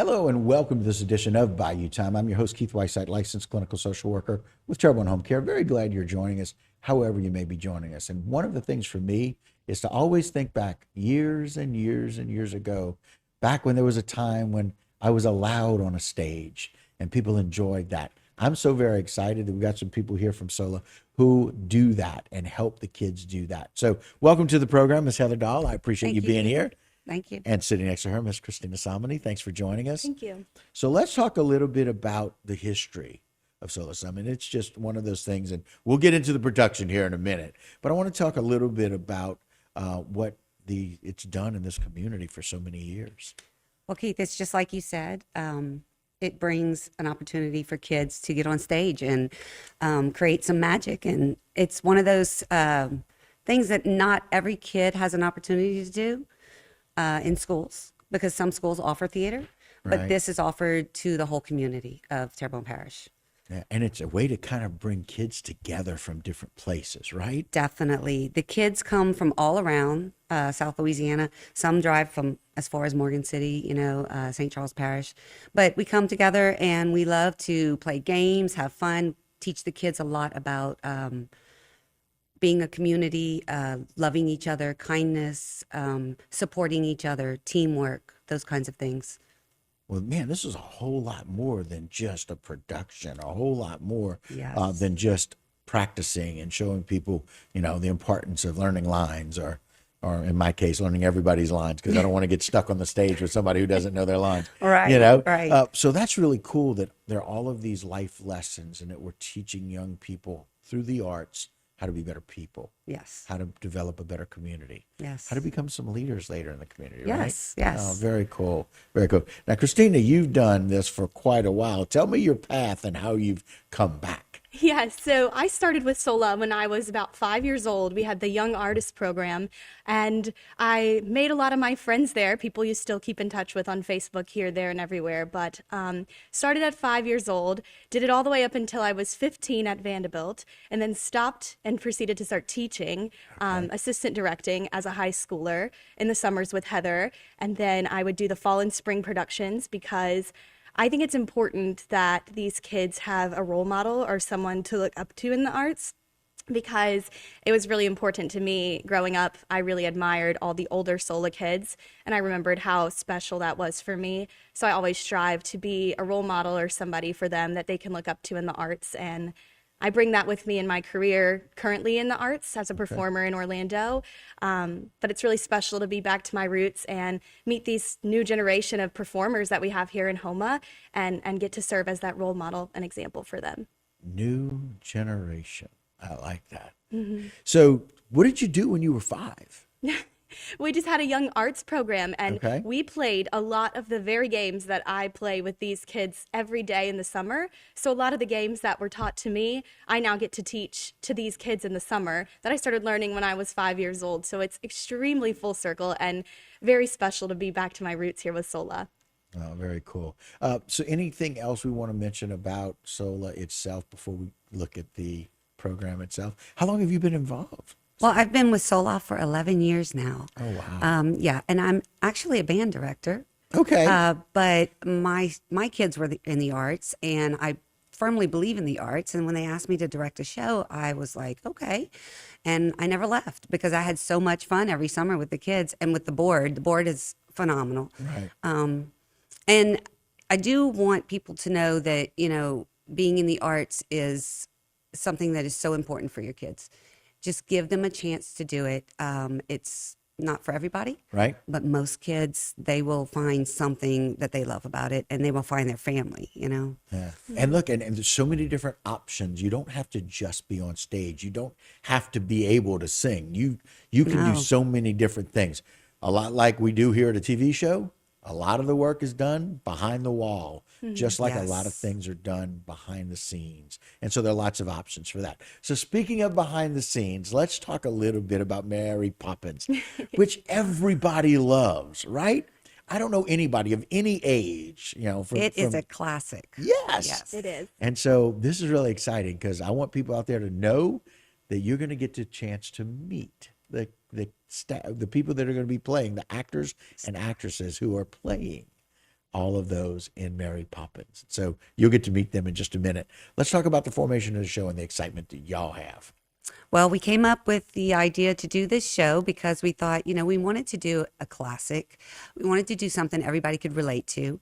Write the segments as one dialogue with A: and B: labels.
A: Hello and welcome to this edition of Bayou Time. I'm your host, Keith Whiteside, licensed clinical social worker with Terrible Home Care. Very glad you're joining us, however you may be joining us. And one of the things for me is to always think back years and years and years ago, back when there was a time when I was allowed on a stage and people enjoyed that. I'm so very excited that we've got some people here from SOLA who do that and help the kids do that. So welcome to the program, Ms. Heather Dahl. I appreciate you being here.
B: Thank you.
A: And sitting next to her, Miss Christina Samanie. Thanks for joining us.
C: Thank you.
A: So let's talk a little bit about the history of SOLA. I mean, it's just one of those things, and we'll get into the production here in a minute. But I want to talk a little bit about what it's done in this community for so many years.
B: Well, Keith, it's just like you said. It brings an opportunity for kids to get on stage and create some magic. And it's one of those things that not every kid has an opportunity to do in schools, because some schools offer theater, but this is offered to the whole community of Terrebonne Parish.
A: Yeah, and it's a way to kind of bring kids together from different places, right?
B: Definitely. The kids come from all around South Louisiana. Some drive from as far as Morgan City, St. Charles Parish. But we come together and we love to play games, have fun, teach the kids a lot about being a community, loving each other, kindness, supporting each other, teamwork, those kinds of things.
A: Well, man, this is a whole lot more than just a production, a whole lot more
B: Yes.
A: than just practicing and showing people, the importance of learning lines or in my case, learning everybody's lines, because I don't want to get stuck on the stage with somebody who doesn't know their lines.
B: Right, right.
A: So that's really cool that there are all of these life lessons and that we're teaching young people through the arts how to be better people.
B: Yes.
A: How to develop a better community.
B: Yes.
A: How to become some leaders later in the community,
B: Yes,
A: right?
B: yes.
A: Oh, very cool. Very cool. Now, Christina, you've done this for quite a while. Tell me your path and how you've come back.
C: Yes, so I started with SOLA when I was about 5 years old. We had the Young Artist Program, and I made a lot of my friends there, people you still keep in touch with on Facebook here, there, and everywhere. But started at 5 years old, did it all the way up until I was 15 at Vanderbilt, and then stopped and proceeded to start teaching, assistant directing as a high schooler in the summers with Heather. And then I would do the fall and spring productions, because I think it's important that these kids have a role model or someone to look up to in the arts, because it was really important to me growing up. I really admired all the older SOLA kids, and I remembered how special that was for me. So I always strive to be a role model or somebody for them that they can look up to in the arts. And I bring that with me in my career currently in the arts as a performer in Orlando. But it's really special to be back to my roots and meet these new generation of performers that we have here in Homa, and get to serve as that role model and example for them.
A: New generation. I like that.
C: Mm-hmm.
A: So what did you do when you were 5?
C: We just had a young arts program, and
A: Okay.
C: we played a lot of the very games that I play with these kids every day in the summer. So a lot of the games that were taught to me, I now get to teach to these kids in the summer that I started learning when I was 5 years old. So it's extremely full circle and very special to be back to my roots here with SOLA.
A: Oh, very cool. So anything else we want to mention about SOLA itself before we look at the program itself? How long have you been involved?
B: Well, I've been with SOLA for 11 years now.
A: Oh, wow.
B: Yeah, and I'm actually a band director.
A: Okay.
B: But my kids were in the arts, and I firmly believe in the arts. And when they asked me to direct a show, I was like, okay. And I never left, because I had so much fun every summer with the kids and with the board. The board is phenomenal.
A: Right.
B: And I do want people to know that, being in the arts is something that is so important for your kids. Just give them a chance to do it. It's not for everybody,
A: Right.
B: but most kids, they will find something that they love about it, and they will find their family,
A: Yeah. And look, and there's so many different options. You don't have to just be on stage. You don't have to be able to sing. You can
B: No.
A: do so many different things. A lot like we do here at a TV show. A lot of the work is done behind the wall, just like a lot of
B: Yes.
A: things are done behind the scenes. And so there are lots of options for that. So speaking of behind the scenes, let's talk a little bit about Mary Poppins, which everybody loves, right? I don't know anybody of any age,
B: It is a classic.
A: yes.
B: Yes.
C: It is.
A: And so this is really exciting, because I want people out there to know that you're going to get the chance to meet the people that are going to be playing, the actors and actresses who are playing all of those in Mary Poppins. So you'll get to meet them in just a minute. Let's talk about the formation of the show and the excitement that y'all have.
B: Well, we came up with the idea to do this show because we thought, we wanted to do a classic. We wanted to do something everybody could relate to.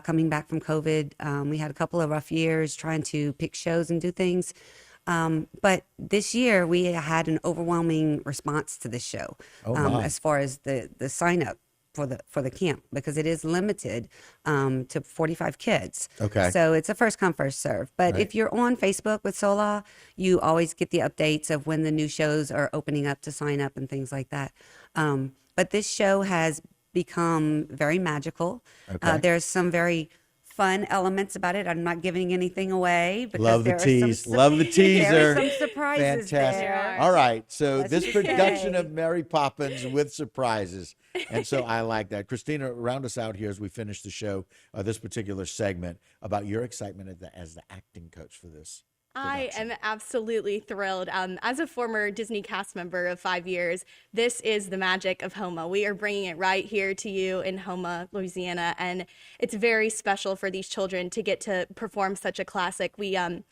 B: Coming back from COVID, we had a couple of rough years trying to pick shows and do things. But this year we had an overwhelming response to this show, as far as the sign up for the camp, because it is limited to 45 kids.
A: Okay.
B: So it's a first come, first serve. But
A: Right.
B: if you're on Facebook with Sola, you always get the updates of when the new shows are opening up to sign up and things like that. But this show has become very magical.
A: Okay.
B: There's some very fun elements about it. I'm not giving anything away because
A: Love the
B: there are
A: tease.
B: some,
A: Love the teaser.
B: there are some surprises
A: Fantastic.
B: there.
A: All right. So
B: Let's
A: this
B: just
A: production
B: say.
A: of Mary Poppins with surprises. And so I like that. Christina, round us out here as we finish the show, this particular segment, about your excitement as the acting coach for this.
C: I
A: production.
C: am absolutely thrilled. As a former Disney cast member of 5 years, this is the magic of Homa. We are bringing it right here to you in Homa, Louisiana, and it's very special for these children to get to perform such a classic. We had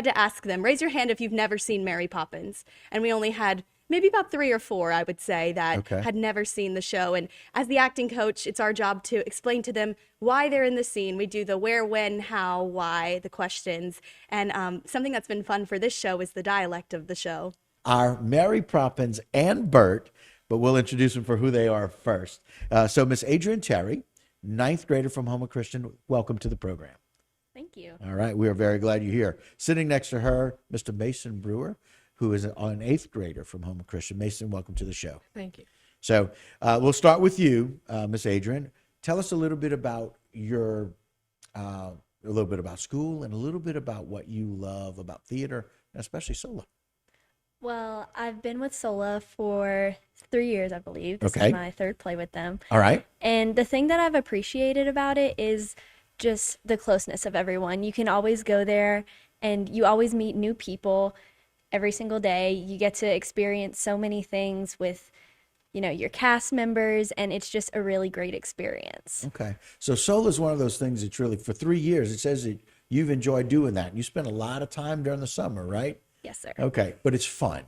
C: to ask them, raise your hand if you've never seen Mary Poppins, and we only had maybe about 3 or 4, I would say, that
A: Okay.
C: had never seen the show. And as the acting coach, it's our job to explain to them why they're in the scene. We do the where, when, how, why, the questions. And something that's been fun for this show is the dialect of the show.
A: Our Mary Poppins and Bert, but we'll introduce them for who they are first. So Miss Adrienne Terry, 9th grader from Homa Christian, welcome to the program.
C: Thank you.
A: All right. We are very glad you're here. Sitting next to her, Mr. Mason Brewer, who is an 8th grader from Homa Christian. Mason, welcome to the show.
D: Thank you.
A: So we'll start with you, Miss Adrienne. Tell us a little bit about a little bit about school and a little bit about what you love about theater, and especially solo.
E: Well, I've been with Sola for 3 years, I believe. This
A: Okay.
E: is my 3rd play with them.
A: All right.
E: And the thing that I've appreciated about it is just the closeness of everyone. You can always go there and you always meet new people every single day. You get to experience so many things with, your cast members, and it's just a really great experience.
A: Okay. So solo is one of those things that's really, for 3 years, it says that you've enjoyed doing that. You spend a lot of time during the summer, right?
E: Yes, sir.
A: Okay. But it's fun.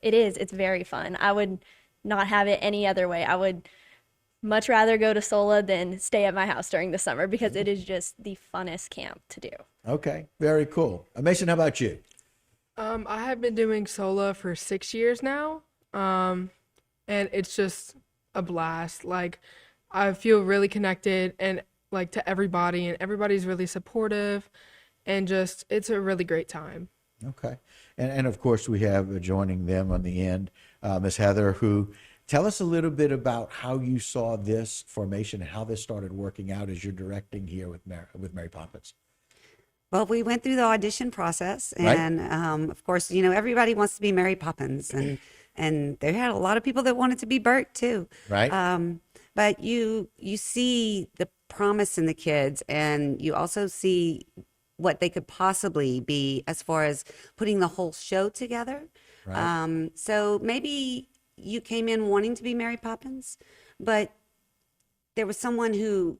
E: It is. It's very fun. I would not have it any other way. I would much rather go to Sola than stay at my house during the summer because it is just the funnest camp to do.
A: Okay. Very cool. Mason, how about you?
D: I have been doing Sola for 6 years now, and it's just a blast. Like, I feel really connected and to everybody, and everybody's really supportive, and just it's a really great time.
A: Okay. And of course, we have joining them on the end, Miss Heather, who tell us a little bit about how you saw this formation and how this started working out as you're directing here with Mary Poppins.
B: Well, we went through the audition process,
A: Right.
B: and of course, everybody wants to be Mary Poppins, and there had a lot of people that wanted to be Bert too.
A: Right.
B: But you see the promise in the kids, and you also see what they could possibly be as far as putting the whole show together.
A: Right.
B: So maybe you came in wanting to be Mary Poppins, but there was someone who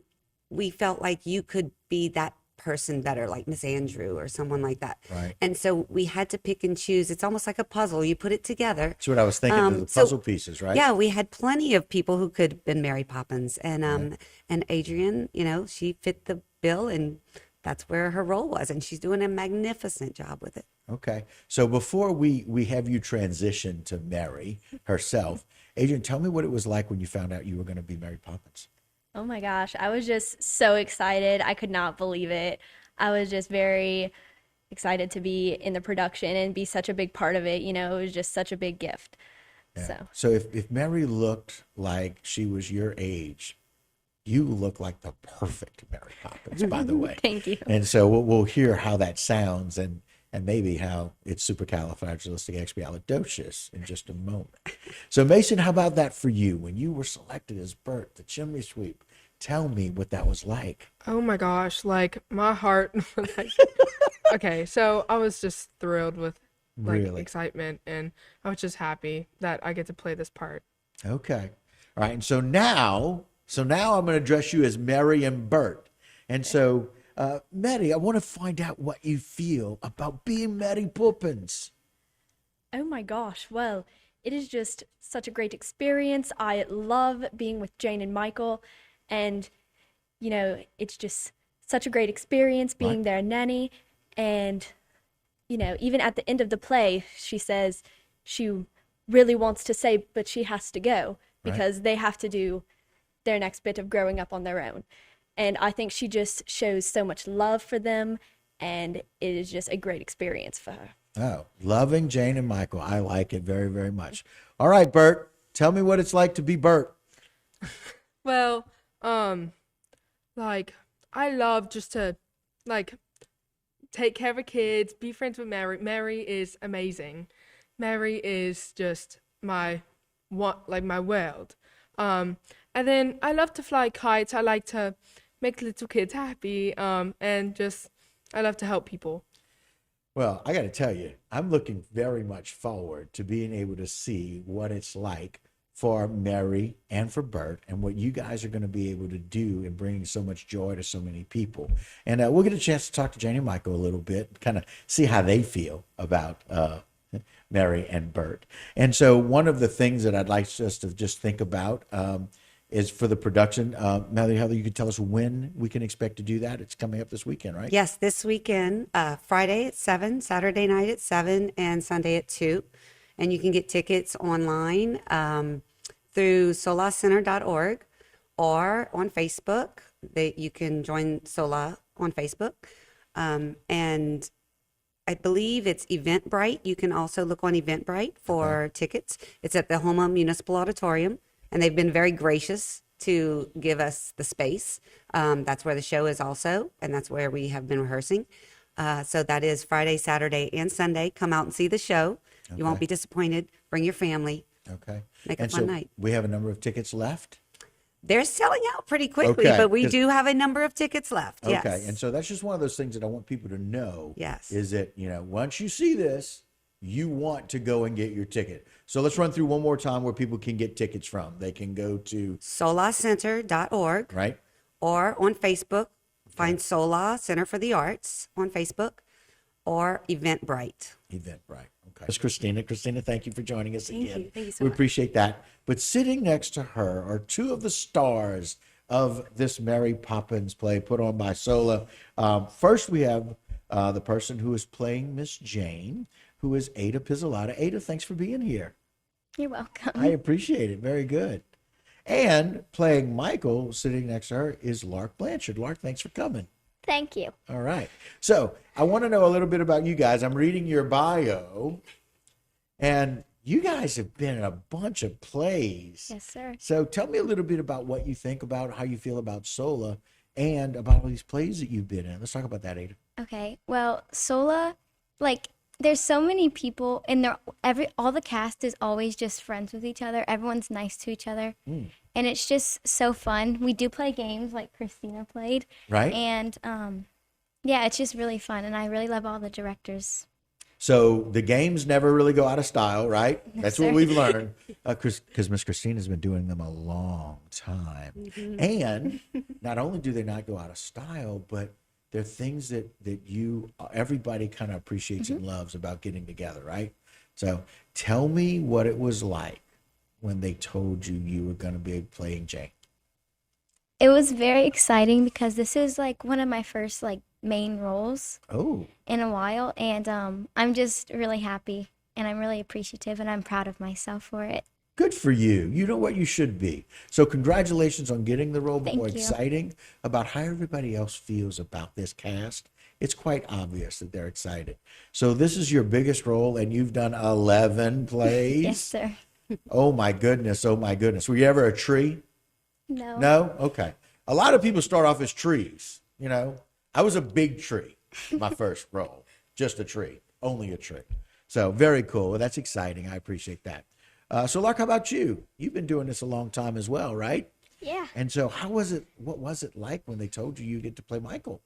B: we felt like you could be that person better, like Miss Andrew or someone like that.
A: Right.
B: And so we had to pick and choose. It's almost like a puzzle. You put it together.
A: That's what I was thinking, the
B: so-
A: puzzle pieces, right?
B: Yeah, we had plenty of people who could have been Mary Poppins, and Adrienne, she fit the bill, and that's where her role was, and she's doing a magnificent job with it.
A: Okay. So before we have you transition to Mary herself, Adrienne, tell me what it was like when you found out you were going to be Mary Poppins.
E: Oh my gosh, I was just so excited. I could not believe it. I was just very excited to be in the production and be such a big part of it. It was just such a big gift.
A: Yeah.
E: So,
A: So if Mary looked like she was your age, you look like the perfect Mary Poppins, by the way.
E: thank you.
A: And so we'll hear how that sounds and maybe how it's supercalifragilisticexpialidocious in just a moment. So Mason, how about that for you? When you were selected as Bert, the chimney sweep, tell me what that was like.
D: Oh my gosh, my heart was okay, so I was just thrilled with
A: Really?
D: excitement, and I was just happy that I get to play this part.
A: Okay. All right. And so now I'm going to address you as Mary and Bert. And so, Maddie, I want to find out what you feel about being Maddie Poppins.
E: Oh my gosh. Well, it is just such a great experience. I love being with Jane and Michael. And, it's just such a great experience being
A: Right.
E: their nanny. And, even at the end of the play, she says she really wants to stay, but she has to go because they have to do their next bit of growing up on their own. And I think she just shows so much love for them. And it is just a great experience for her.
A: Oh, loving Jane and Michael. I like it very, very much. All right, Bert, tell me what it's like to be Bert.
D: Well, like I love just to take care of the kids, be friends with Mary. Mary is amazing. Mary is just my world. And then I love to fly kites. I like to make little kids happy. And just I love to help people.
A: Well, I got to tell you, I'm looking very much forward to being able to see what it's like for Mary and for Bert and what you guys are going to be able to do in bringing so much joy to so many people. And we'll get a chance to talk to Jane and Michael a little bit, kind of see how they feel about Mary and Bert. And so one of the things that I'd like us to just think about is for the production. Mary, Heather, you could tell us when we can expect to do that. It's coming up this weekend, right?
B: Yes, this weekend, Friday at 7, Saturday night at 7, and Sunday at 2. And you can get tickets online through solacenter.org or on Facebook. You can join Sola on Facebook. And I believe it's Eventbrite. You can also look on Eventbrite for tickets. It's at the Homa Municipal Auditorium, and they've been very gracious to give us the space. That's where the show is also, and that's where we have been rehearsing. So that is Friday, Saturday, and Sunday. Come out and see the show. You won't be disappointed. Bring your family.
A: Okay.
B: Make a
A: And
B: fun
A: so
B: night.
A: we have a number of tickets left.
B: They're selling out pretty quickly,
A: Okay,
B: but we
A: 'cause-
B: do have a number of tickets left.
A: Okay.
B: Yes.
A: And so that's just one of those things that I want people to know.
B: Yes.
A: Is that, once you see this, you want to go and get your ticket. So let's run through one more time where people can get tickets from. They can go to,
B: solacenter.org
A: right?
B: or on Facebook. Find Sola Center for the Arts on Facebook or Eventbrite.
A: Eventbrite. Okay. That's Christina. Christina, thank you for joining us again.
B: you. Thank you so
A: We
B: much.
A: appreciate that. But sitting next to her are two of the stars of this Mary Poppins play put on by Sola. First, we have the person who is playing Miss Jane, who is Ada Pizzolata. Ada, thanks for being here.
E: You're welcome.
A: I appreciate it. Very good. And playing Michael, sitting next to her, is Larke Blanchard. Larke, thanks for coming.
F: Thank you.
A: All right. So I want to know a little bit about you guys. I'm reading your bio, and you guys have been in a bunch of plays.
E: Yes, sir.
A: So tell me a little bit about what you think about how you feel about Sola and about all these plays that you've been in. Let's talk about that, Ada.
F: Okay. Well, Sola, there's so many people, and all the cast is always just friends with each other. Everyone's nice to each other, and it's just so fun. We do play games like Christina played,
A: Right?
F: and yeah, it's just really fun, and I really love all the directors.
A: So the games never really go out of style, right? That's what
F: sir.
A: we've learned. Because Miss Christina's been doing them a long time. And not only do they not go out of style, but they're things that everybody kind of appreciates and loves about getting together, right? So tell me what it was like when they told you you were going to be playing Jane.
F: It was very exciting because this is one of my first main roles
A: Oh,
F: in a while, and I'm just really happy, and I'm really appreciative, and I'm proud of myself for it.
A: good for you. You know what you should be. So congratulations on getting the role, but
F: Thank
A: more
F: you.
A: exciting about how everybody else feels about this cast. It's quite obvious that they're excited. So this is your biggest role, and you've done 11 plays.
F: Yes, sir.
A: Oh my goodness. Oh my goodness. Were you ever a tree?
F: No.
A: No? Okay. A lot of people start off as trees, I was a big tree, my first role. Just a tree. Only a tree. So very cool. Well, that's exciting. I appreciate that. So Larke, how about you? You've been doing this a long time as well, right?
F: Yeah.
A: And so what was it like when they told you get to play Michael?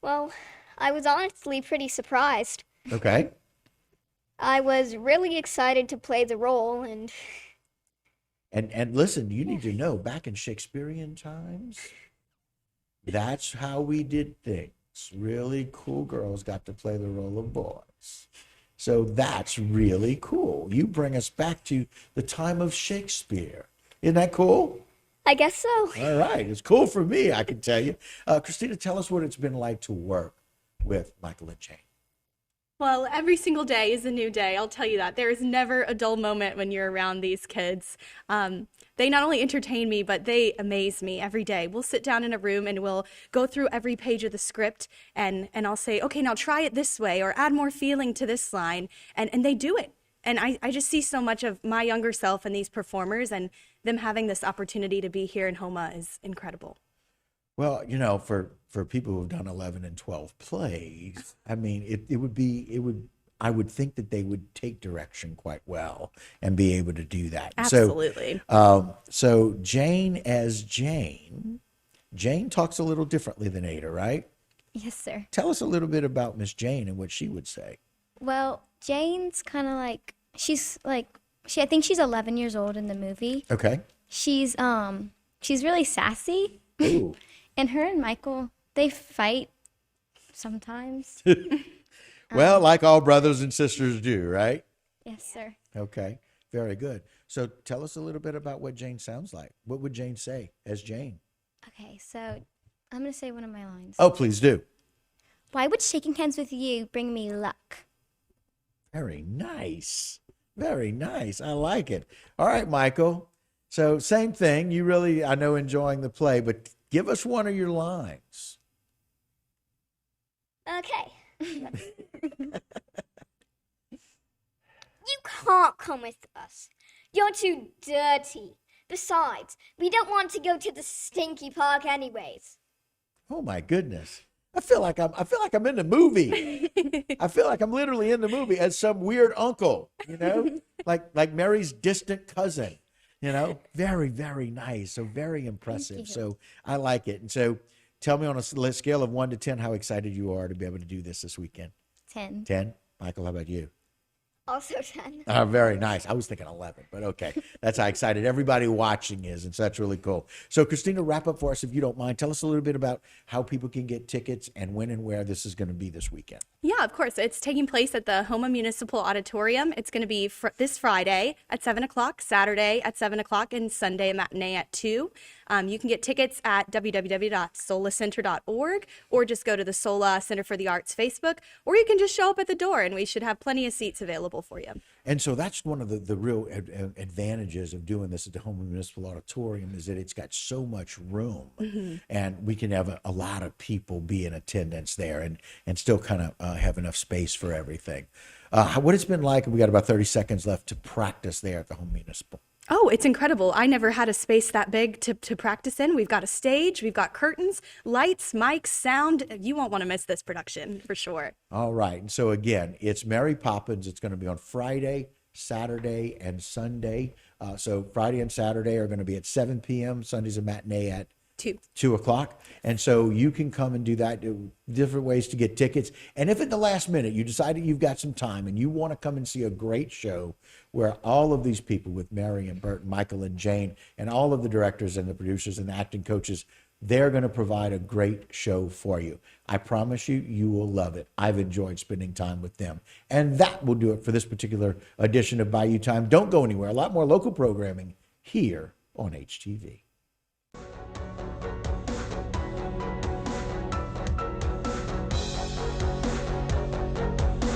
G: Well, I was honestly pretty surprised.
A: Okay.
G: I was really excited to play the role, and
A: And listen, you need to know, back in Shakespearean times, That's how we did things. Really cool girls got to play the role of boys. So that's really cool. You bring us back to the time of Shakespeare. Isn't that cool?
G: I guess so.
A: All right. It's cool for me, I can tell you. Christina, tell us what it's been like to work with Michael and Jane.
C: Well, every single day is a new day. I'll tell you that. There is never a dull moment when you're around these kids. They not only entertain me, but they amaze me every day. We'll sit down in a room and we'll go through every page of the script and I'll say, okay, now try it this way or add more feeling to this line. And they do it. And I just see so much of my younger self in these performers, and them having this opportunity to be here in Homa is incredible.
A: Well, for people who have done 11 and 12 plays, I mean, I would think that they would take direction quite well and be able to do that.
C: Absolutely.
A: So Jane as Jane talks a little differently than Ada, right?
F: Yes, sir.
A: Tell us a little bit about Miss Jane and what she would say.
F: Well, Jane's kind of like, I think she's 11 years old in the movie.
A: Okay.
F: She's really sassy.
A: Ooh.
F: And her and Michael, they fight sometimes.
A: Well, like all brothers and sisters do, right?
F: Yes, sir.
A: Okay. Very good. So tell us a little bit about what Jane sounds like. What would Jane say as Jane?
F: Okay, so I'm going to say one of my lines.
A: Oh, please do.
F: Why would shaking hands with you bring me luck?
A: Very nice. Very nice. I like it. All right, Michael. So same thing. You really, I know, enjoying the play, but give us one of your lines.
G: Okay. You can't come with us. You're too dirty. Besides, we don't want to go to the stinky park anyways.
A: Oh my goodness. I feel like I'm in the movie. I feel like I'm literally in the movie as some weird uncle, like Mary's distant cousin, very, very nice. So very impressive. So I like it. And so tell me on a scale of 1 to 10, how excited you are to be able to do this weekend.
F: 10.
A: 10. Michael, how about you?
G: Also 10.
A: Very nice. I was thinking 11, but okay. That's how excited everybody watching is, and so that's really cool. So, Christina, wrap up for us, if you don't mind. Tell us a little bit about how people can get tickets and when and where this is going to be this weekend.
C: Yeah, of course. It's taking place at the Homa Municipal Auditorium. It's going to be this Friday at 7 o'clock, Saturday at 7 o'clock, and Sunday matinee at 2. You can get tickets at www.solacenter.org, or just go to the Sola Center for the Arts Facebook, or you can just show up at the door, and we should have plenty of seats available for you.
A: And so that's one of the real advantages of doing this at the Homa Municipal Auditorium, is that it's got so much room, and we can have a lot of people be in attendance there and still kind of have enough space for everything. What it's been like, we got about 30 seconds left, to practice there at the Homa Municipal.
C: Oh, it's incredible. I never had a space that big to practice in. We've got a stage, we've got curtains, lights, mics, sound. You won't want to miss this production for sure.
A: All right. And so again, it's Mary Poppins. It's going to be on Friday, Saturday, and Sunday. So Friday and Saturday are going to be at 7 p.m. Sunday's a matinee at 2 o'clock. And so you can come and do that. Different ways to get tickets. And if at the last minute you decide that you've got some time and you want to come and see a great show where all of these people, with Mary and Bert and Michael and Jane and all of the directors and the producers and the acting coaches, they're going to provide a great show for you. I promise you, you will love it. I've enjoyed spending time with them. And that will do it for this particular edition of Bayou Time. Don't go anywhere. A lot more local programming here on HTV.